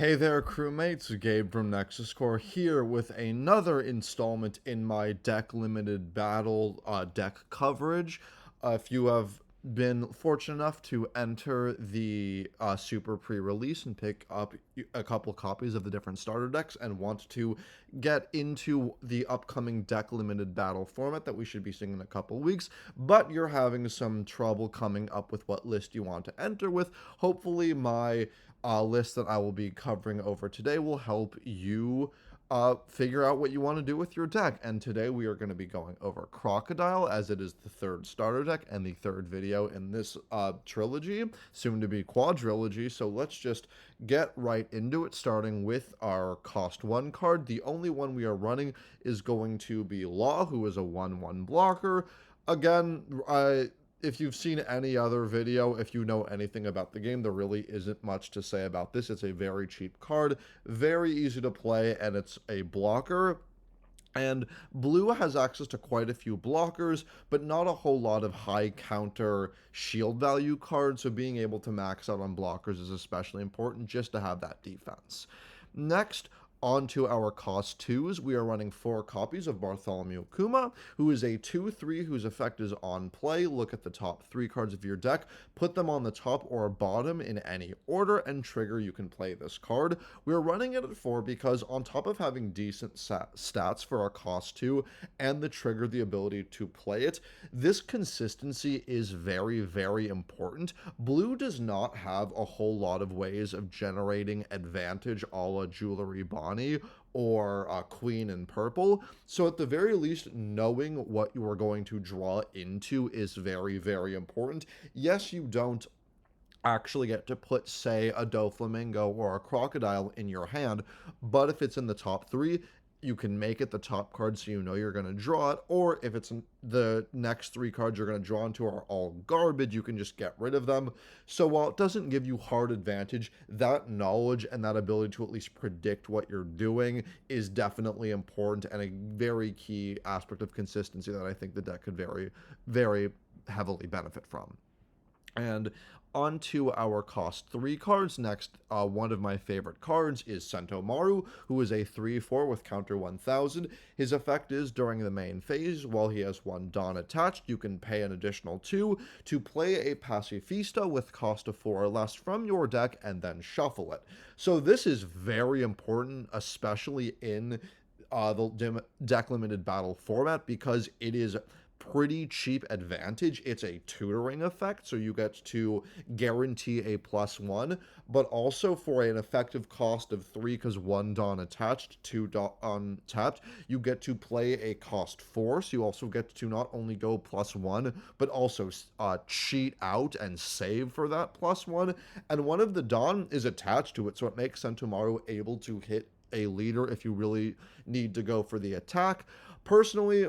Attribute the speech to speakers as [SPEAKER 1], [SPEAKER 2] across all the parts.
[SPEAKER 1] Hey there, crewmates. Gabe from Nexus Core here with another installment in my deck limited battle deck coverage. If you have been fortunate enough to enter the super pre-release and pick up a couple copies of the different starter decks and want to get into the upcoming deck limited battle format that we should be seeing in a couple weeks, but you're having some trouble coming up with what list you want to enter with, hopefully my list that I will be covering over today will help you figure out what you want to do with your deck. And today we are going to be going over Crocodile, as it is the third starter deck and the third video in this trilogy, soon to be quadrilogy. So let's just get right into it, starting with our cost 1 card. The only one we are running is going to be Law, who is a 1/1 blocker. Again, if you've seen any other video, if you know anything about the game, there really isn't much to say about this. It's a very cheap card, very easy to play, and it's a blocker. And blue has access to quite a few blockers, but not a whole lot of high counter shield value cards, so being able to max out on blockers is especially important just to have that defense. Next, on to our cost 2s, we are running 4 copies of Bartholomew Kuma, who is a 2/3 whose effect is on play. Look at the top 3 cards of your deck, put them on the top or bottom in any order, and trigger you can play this card. We're running it at 4 because on top of having decent stats for our cost 2 and the trigger, the ability to play it, this consistency is very, very important. Blue does not have a whole lot of ways of generating advantage a la Jewelry Bond or Queen in purple. So at the very least, knowing what you are going to draw into is very, very important. Yes, you don't actually get to put, say, a Doflamingo or a Crocodile in your hand, but if it's in the top 3, you can make it the top card so you know you're going to draw it, or if it's the next 3 cards you're going to draw into are all garbage, you can just get rid of them. So while it doesn't give you hard advantage, that knowledge and that ability to at least predict what you're doing is definitely important and a very key aspect of consistency that I think the deck could very, very heavily benefit from. And on to our cost 3 cards. Next, one of my favorite cards is Sentomaru, who is a 3/4 with counter 1000. His effect is during the main phase, while he has 1 Dawn attached, you can pay an additional 2 to play a Pacifista with cost of 4 or less from your deck and then shuffle it. So this is very important, especially in the deck limited battle format, because it is pretty cheap advantage. It's a tutoring effect, so you get to guarantee a +1, but also for an effective cost of 3, because 1 Dawn attached, 2 Dawn untapped, you get to play a cost 4, so you also get to not only go +1, but also cheat out and save for that +1, and one of the Dawn is attached to it, so it makes Sentomaru able to hit a leader if you really need to go for the attack. Personally,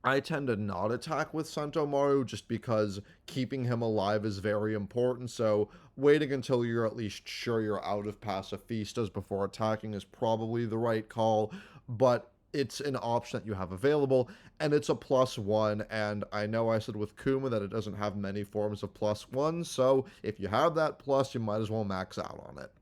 [SPEAKER 1] I tend to not attack with Sentomaru just because keeping him alive is very important, so waiting until you're at least sure you're out of Pacifistas before attacking is probably the right call, but it's an option that you have available, and it's a +1, and I know I said with Kuma that it doesn't have many forms of +1, so if you have that plus, you might as well max out on it.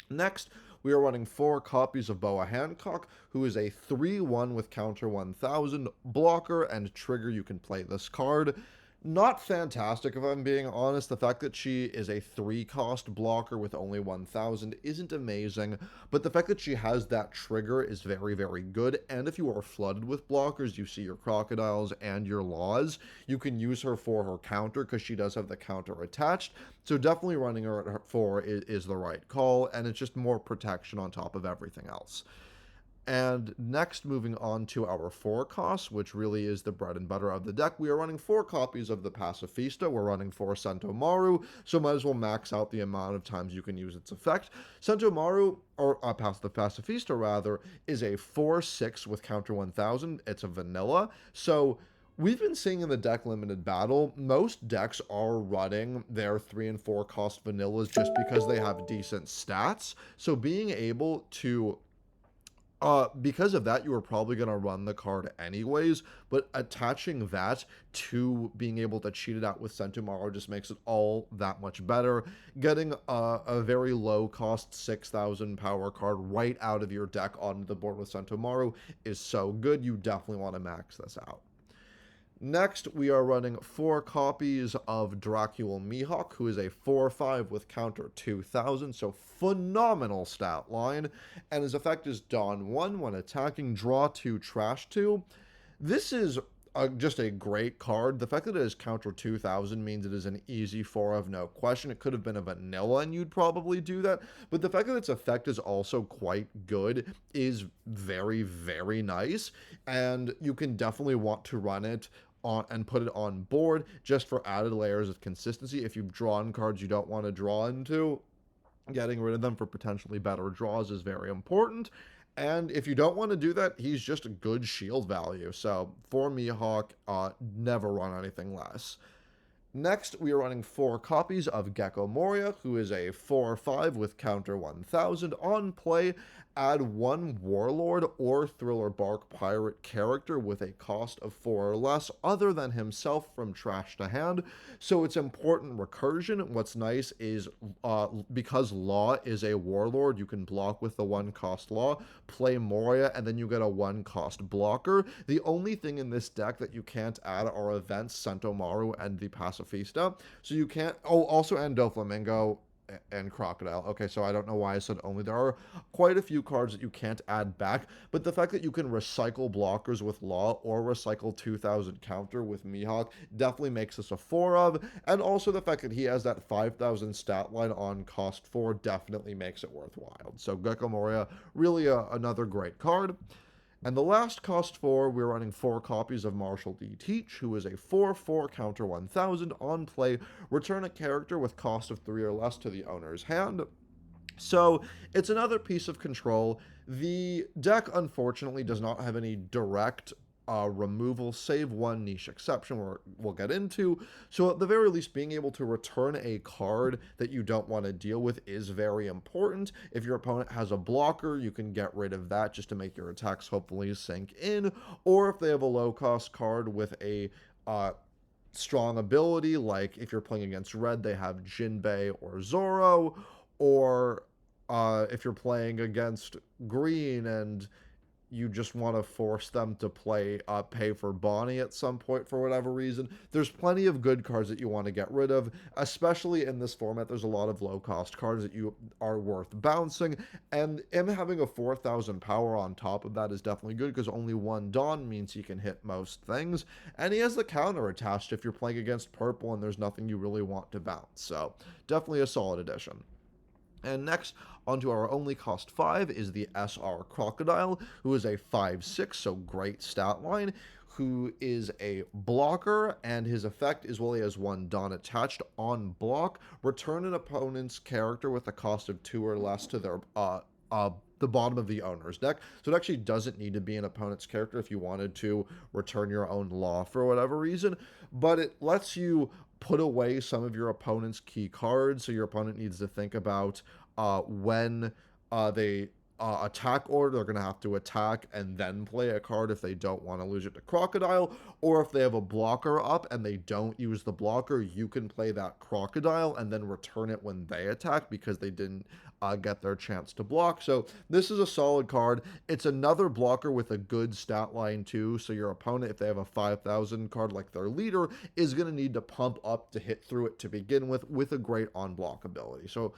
[SPEAKER 1] Next, we are running 4 copies of Boa Hancock, who is a 3/1 with counter 1000, blocker, and trigger you can play this card. Not fantastic, if I'm being honest. The fact that she is a 3-cost blocker with only 1000 isn't amazing, but the fact that she has that trigger is very, very good, and if you are flooded with blockers, you see your Crocodiles and your Laws, you can use her for her counter, because she does have the counter attached, so definitely running her at 4 is the right call, and it's just more protection on top of everything else. And next, moving on to our 4 costs, which really is the bread and butter of the deck, we are running 4 copies of the Pacifista. We're running 4 Sentomaru, so might as well max out the amount of times you can use its effect. Sentomaru, or the Pacifista rather, is a 4/6 with counter 1000. It's a vanilla, so we've been seeing in the deck limited battle, most decks are running their 3 and 4 cost vanillas just because they have decent stats, so being able to Because of that, you were probably going to run the card anyways, but attaching that to being able to cheat it out with Sentomaru just makes it all that much better. Getting a very low cost 6,000 power card right out of your deck onto the board with Sentomaru is so good. You definitely want to max this out. Next, we are running 4 copies of Dracule Mihawk, who is a 4/5 with counter 2000, so phenomenal stat line. And his effect is Dawn 1 when attacking, draw 2, trash 2. This is just a great card. The fact that it is counter 2000 means it is an easy 4 of no question. It could have been a vanilla and you'd probably do that. But the fact that its effect is also quite good is very, very nice. And you can definitely want to run it on and put it on board just for added layers of consistency. If you've drawn cards you don't want to draw into, getting rid of them for potentially better draws is very important. And if you don't want to do that, he's just a good shield value. So for Mihawk, never run anything less. Next, we are running 4 copies of Gecko Moria, who is a 4/5 with counter 1000. On play, add 1 Warlord or Thriller Bark Pirate character with a cost of 4 or less, other than himself, from trash to hand. So it's important recursion. What's nice is because Law is a Warlord, you can block with the 1 cost Law, play Moria, and then you get a 1 cost blocker. The only thing in this deck that you can't add are events Sentomaru and the Pacifista. So you can't, oh, also and Doflamingo and Crocodile. Okay, so I don't know why I said only. There are quite a few cards that you can't add back, but the fact that you can recycle blockers with Law or recycle 2000 counter with Mihawk definitely makes this a 4 of, and also the fact that he has that 5000 stat line on cost 4 definitely makes it worthwhile. So Gecko Moria, really another great card. And the last cost 4, we're running 4 copies of Marshall D. Teach, who is a 4/4 counter 1000. On play, return a character with cost of 3 or less to the owner's hand. So it's another piece of control. The deck, unfortunately, does not have any direct removal, save 1 niche exception we'll get into. So at the very least, being able to return a card that you don't want to deal with is very important. If your opponent has a blocker, you can get rid of that just to make your attacks hopefully sink in. Or if they have a low cost card with a strong ability, like if you're playing against red, they have Jinbei or Zoro, or if you're playing against green and you just want to force them to pay for Bonnie at some point for whatever reason. There's plenty of good cards that you want to get rid of, especially in this format. There's a lot of low cost cards that you are worth bouncing, and him having a 4000 power on top of that is definitely good because only 1 Dawn means he can hit most things, and he has the counter attached if you're playing against purple and there's nothing you really want to bounce. So definitely a solid addition. And next, onto our only cost 5 is the SR Crocodile, who is a 5/6, so great stat line, who is a blocker, and his effect is, well, he has 1 Dawn attached. On block, return an opponent's character with a cost of 2 or less to their the bottom of the owner's deck. So it actually doesn't need to be an opponent's character if you wanted to return your own Law for whatever reason, but it lets you put away some of your opponent's key cards, so your opponent needs to think about when they attack order, they're going to have to attack and then play a card if they don't want to lose it to Crocodile, or if they have a blocker up and they don't use the blocker, you can play that Crocodile and then return it when they attack because they didn't get their chance to block. So this is a solid card. It's another blocker with a good stat line too, so your opponent, if they have a 5000 card like their leader, is going to need to pump up to hit through it to begin with a great on-block ability. So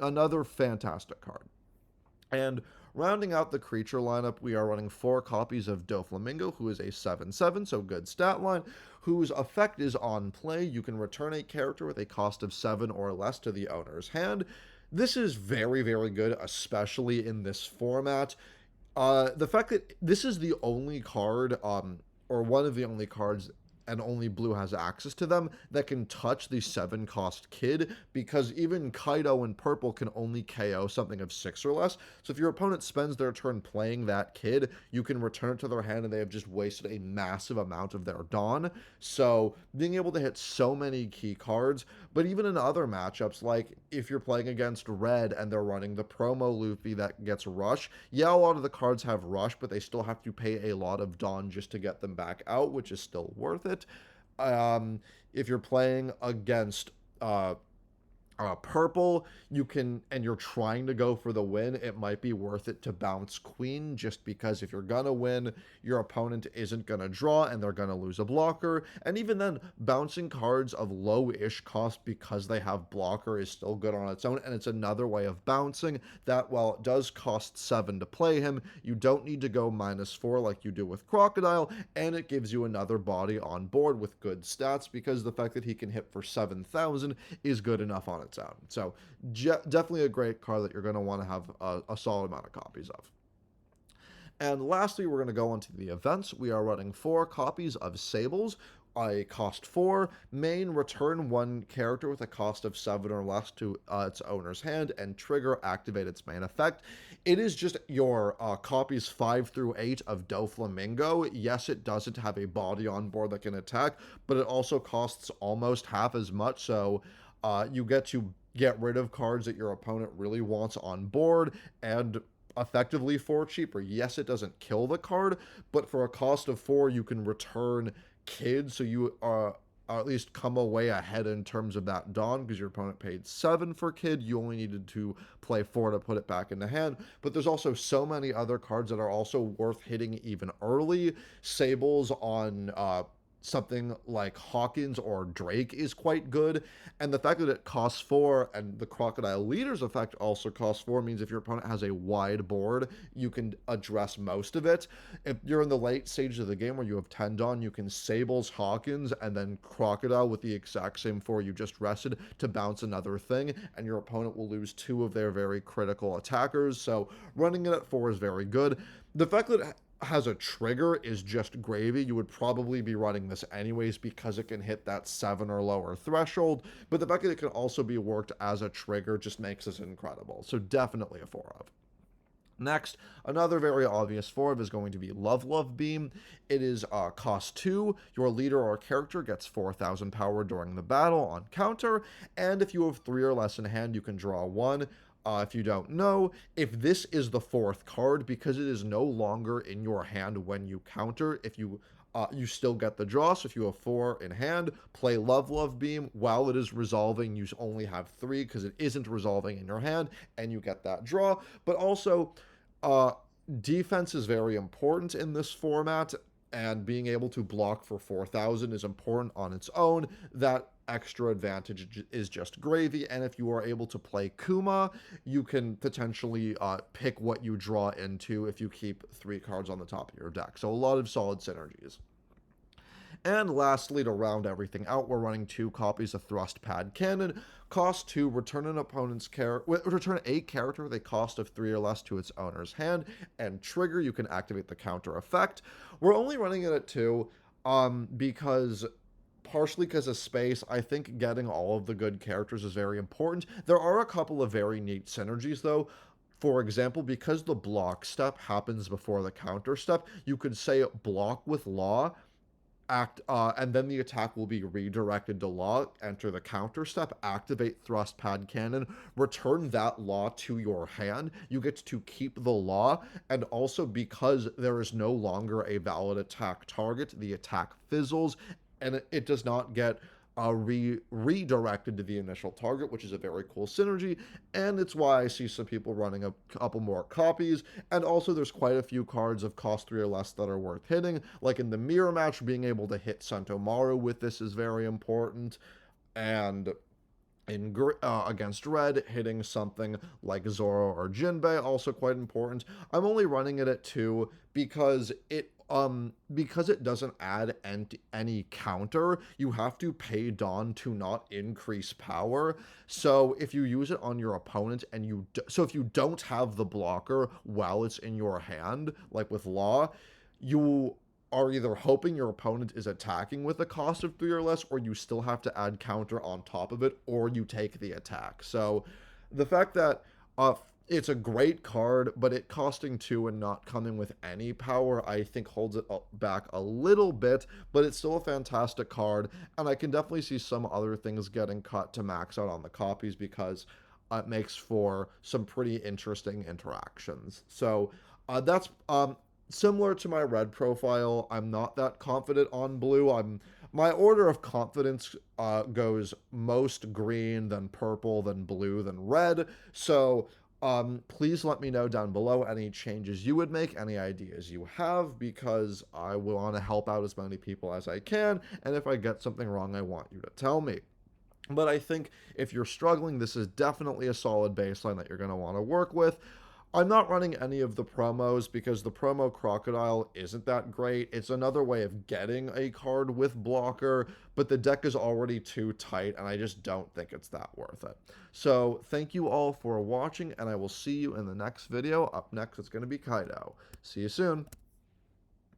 [SPEAKER 1] another fantastic card. And rounding out the creature lineup, we are running 4 copies of Doflamingo, who is a 7/7, so good stat line, whose effect is on play. You can return a character with a cost of 7 or less to the owner's hand. This is very, very good, especially in this format. The fact that this is the only card, or one of the only cards and only blue has access to them, that can touch the 7-cost kid, because even Kaido in purple can only KO something of 6 or less. So if your opponent spends their turn playing that kid, you can return it to their hand and they have just wasted a massive amount of their Dawn. So being able to hit so many key cards, but even in other matchups, like if you're playing against red and they're running the promo Luffy that gets rush, yeah, a lot of the cards have rush, but they still have to pay a lot of Dawn just to get them back out, which is still worth it. If you're playing against purple, you can, and you're trying to go for the win, it might be worth it to bounce queen, just because if you're gonna win, your opponent isn't gonna draw and they're gonna lose a blocker. And even then, bouncing cards of low-ish cost because they have blocker is still good on its own, and it's another way of bouncing that, while it does cost 7 to play him, you don't need to go -4 like you do with Crocodile, and it gives you another body on board with good stats, because the fact that he can hit for 7,000 is good enough on its own. So definitely a great card that you're going to want to have a solid amount of copies of. And lastly, we're going to go on to the events. We are running 4 copies of Sables. A cost 4, main, return 1 character with a cost of 7 or less to its owner's hand, and trigger, activate its main effect. It is just your copies 5 through 8 of Doflamingo. Yes, it doesn't have a body on board that can attack, but it also costs almost half as much, so you get to get rid of cards that your opponent really wants on board, and effectively for cheaper. Yes, it doesn't kill the card, but for a cost of 4, you can return Kid, so you are at least come away ahead in terms of that Dawn, because your opponent paid 7 for Kid. You only needed to play 4 to put it back in the hand. But there's also so many other cards that are also worth hitting even early. Sables on something like Hawkins or Drake is quite good, and the fact that it costs 4 and the Crocodile Leader's effect also costs 4 means if your opponent has a wide board, you can address most of it. If you're in the late stages of the game where you have 10 Dawn, you can Sables, Hawkins, and then Crocodile with the exact same 4 you just rested to bounce another thing, and your opponent will lose 2 of their very critical attackers, so running it at 4 is very good. The fact that it has a trigger is just gravy. You would probably be running this anyways because it can hit that 7 or lower threshold, but the fact that it can also be worked as a trigger just makes this incredible. So definitely a 4 of. Next, another very obvious 4 of is going to be Love Beam. It is cost 2. Your leader or character gets 4,000 power during the battle on counter, and if you have 3 or less in hand, you can draw 1. If you don't know, if this is the 4th card, because it is no longer in your hand when you counter, if you still get the draw. So if you have 4 in hand, play Love Beam. While it is resolving, you only have 3 because it isn't resolving in your hand, and you get that draw. But also, defense is very important in this format, and being able to block for 4,000 is important on its own. That extra advantage is just gravy, and if you are able to play Kuma, you can potentially pick what you draw into if you keep 3 cards on the top of your deck. So a lot of solid synergies. And lastly, to round everything out, we're running 2 copies of Thrust Pad Cannon. Cost 2, return an opponent's return a character with a cost of 3 or less to its owner's hand, and trigger, you can activate the counter effect. We're only running it at 2 because partially because of space. I think getting all of the good characters is very important. There are a couple of very neat synergies, though. For example, because the block step happens before the counter step, you could say block with Law, and then the attack will be redirected to Law, enter the counter step, activate Thrust Pad Cannon, return that Law to your hand. You get to keep the Law, and also because there is no longer a valid attack target, the attack fizzles, and it does not get redirected to the initial target, which is a very cool synergy, and it's why I see some people running a couple more copies. And also there's quite a few cards of cost 3 or less that are worth hitting, like in the mirror match, being able to hit Sentomaru with this is very important, and in against red, hitting something like Zoro or Jinbei also quite important. I'm only running it at 2 because it doesn't add any counter. You have to pay Dawn to not increase power. So if you use it on your opponent and if you don't have the blocker while it's in your hand, like with Law, you are either hoping your opponent is attacking with a cost of 3 or less, or you still have to add counter on top of it, or you take the attack. So the fact that it's a great card, but it costing 2 and not coming with any power, I think holds it back a little bit, but it's still a fantastic card, and I can definitely see some other things getting cut to max out on the copies because it makes for some pretty interesting interactions. So that's similar to my red profile. I'm not that confident on blue. My order of confidence goes most green, then purple, then blue, then red. So please let me know down below any changes you would make, any ideas you have, because I will want to help out as many people as I can, and if I get something wrong, I want you to tell me. But I think if you're struggling, this is definitely a solid baseline that you're going to want to work with. I'm not running any of the promos because the promo Crocodile isn't that great. It's another way of getting a card with blocker, but the deck is already too tight, and I just don't think it's that worth it. So thank you all for watching, and I will see you in the next video. Up next, it's going to be Kaido. See you soon.